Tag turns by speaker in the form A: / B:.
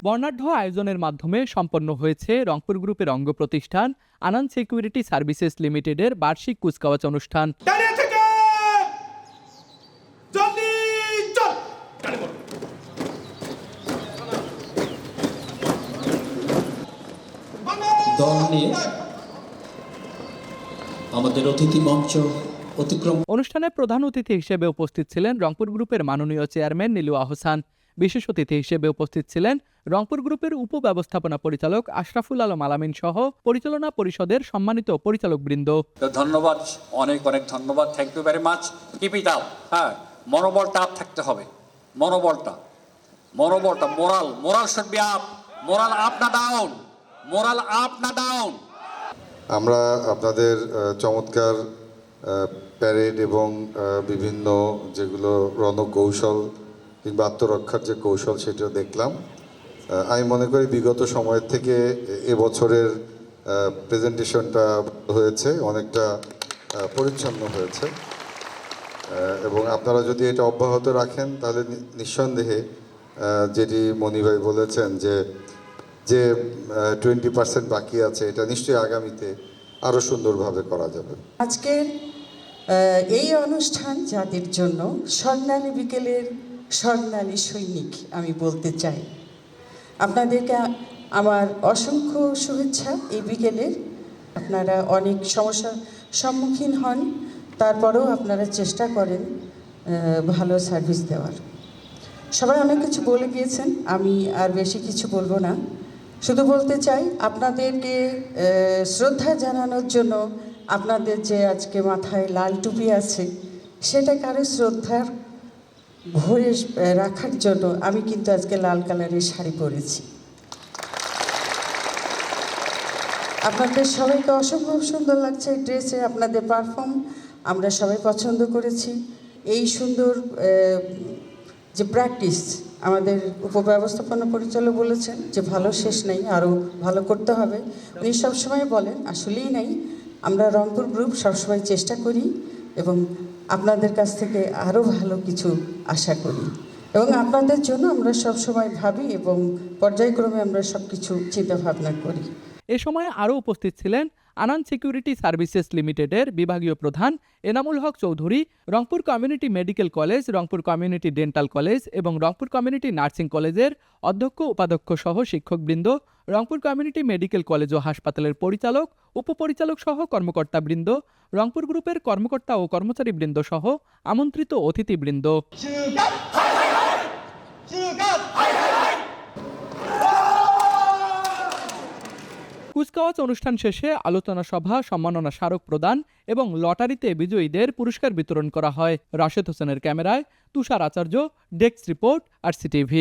A: বর্ণাঢ্য আয়োজনের মাধ্যমে সম্পন্ন হয়েছে রংপুর গ্রুপের অঙ্গ প্রতিষ্ঠান আনান সিকিউরিটি সার্ভিসেস লিমিটেডের বার্ষিক কুচকাওয়াজ অনুষ্ঠান।
B: দল নিয়ে আমাদের অতিথি মঞ্চ অতিক্রম।
A: অনুষ্ঠানে প্রধান অতিথি হিসেবে উপস্থিত ছিলেন রংপুর গ্রুপের মাননীয় চেয়ারম্যান নীলু আহসান। বিশেষ অতিথি হিসেবে উপস্থিত ছিলেন রংপুর গ্রুপের উপব্যবস্থাপনা পরিচালক আশরাফুল আলম আলামিন সহ পরিচালনা পরিষদের সম্মানিত পরিচালকবৃন্দ।
C: ধন্যবাদ, অনেক অনেক ধন্যবাদ। Thank you very much. Keep it up. হ্যাঁ, মনোবলটা আপ থাকতে হবে। মনোবলটা moral should be up. Moral up না ডাউন। মোরাল আপ না ডাউন।
D: আমরা আপনাদের চমৎকার প্যারেড এবং বিভিন্ন যেগুলো রণকৌশল কিংবা আত্মরক্ষার যে কৌশল সেটা দেখলাম। আমি মনে করি বিগত সময়ের থেকে এবছরের প্রেজেন্টেশনটা হয়েছে, অনেকটা পরিচ্ছন্ন হয়েছে এবং আপনারা যদি এটা অব্যাহত রাখেন তাহলে নিঃসন্দেহে যেটি মনি ভাই বলেছেন যে 20% বাকি আছে, এটা নিশ্চয়ই আগামীতে আরও সুন্দরভাবে করা যাবে।
E: আজকের এই অনুষ্ঠান যাদের জন্য স্বর্ণালী বিকেলের স্বর্ণালী সৈনিক আমি বলতে চাই, আপনাদেরকে আমার অসংখ্য শুভেচ্ছা। এই বিকেলের আপনারা অনেক সমস্যার সম্মুখীন হন, তারপরেও আপনারা চেষ্টা করেন ভালো সার্ভিস দেওয়ার। সবাই অনেক কিছু বলে গিয়েছেন, আমি আর বেশি কিছু বলবো না। শুধু বলতে চাই আপনাদেরকে শ্রদ্ধা জানানোর জন্য আপনাদের যে আজকে মাথায় লাল টুপি আছে সেটা কারো শ্রদ্ধার ভরে রাখার জন্য আমি কিন্তু আজকে লাল কালারের শাড়ি পরেছি। আপনাদের সবাইকে অসম্ভব সুন্দর লাগছে এই ড্রেসে, আপনাদের পারফর্ম আমরা সবাই পছন্দ করেছি। এই সুন্দর যে প্র্যাকটিস আমাদের উপব্যবস্থাপনা পরিচালক বলেছেন যে ভালো শেষ নেই, আরও ভালো করতে হবে। উনি সবসময় বলেন, আসলেই নাই, আমরা রংপুর গ্রুপ সবসময় চেষ্টা করি এবং আপনাদের কাছ থেকে আরও ভালো কিছু আশা করি এবং আপনাদের জন্য আমরা সবসময় ভাবি এবং পর্যায়ক্রমে আমরা সব কিছু চিন্তাভাবনা করি।
A: এ সময় আরও উপস্থিত ছিলেন আনান সিকিউরিটি সার্ভিসেস লিমিটেডের বিভাগীয় প্রধান Enamul Haque Chowdhury, Rangpur community medical college, Rangpur community dental college এবং রংপুর কমিউনিটি নার্সিং কলেজের অধ্যক্ষ উপাধ্যক্ষ সহ শিক্ষকবৃন্দ, রংপুর কমিউনিটি মেডিকেল কলেজ ও হাসপাতালের পরিচালক, উপপরিচালক সহ কর্মকর্তাবৃন্দ, রংপুর গ্রুপের কর্মকর্তা ও কর্মচারীবৃন্দ সহ আমন্ত্রিত অতিথিবৃন্দ। কুচকাওয়াজ অনুষ্ঠান শেষে আলোচনা সভা, সম্মাননা স্মারক প্রদান এবং লটারিতে বিজয়ীদের পুরস্কার বিতরণ করা হয়। রাশেদ হোসেনের ক্যামেরায় তুষার আচার্য, ডেস্ক রিপোর্ট, RCTV।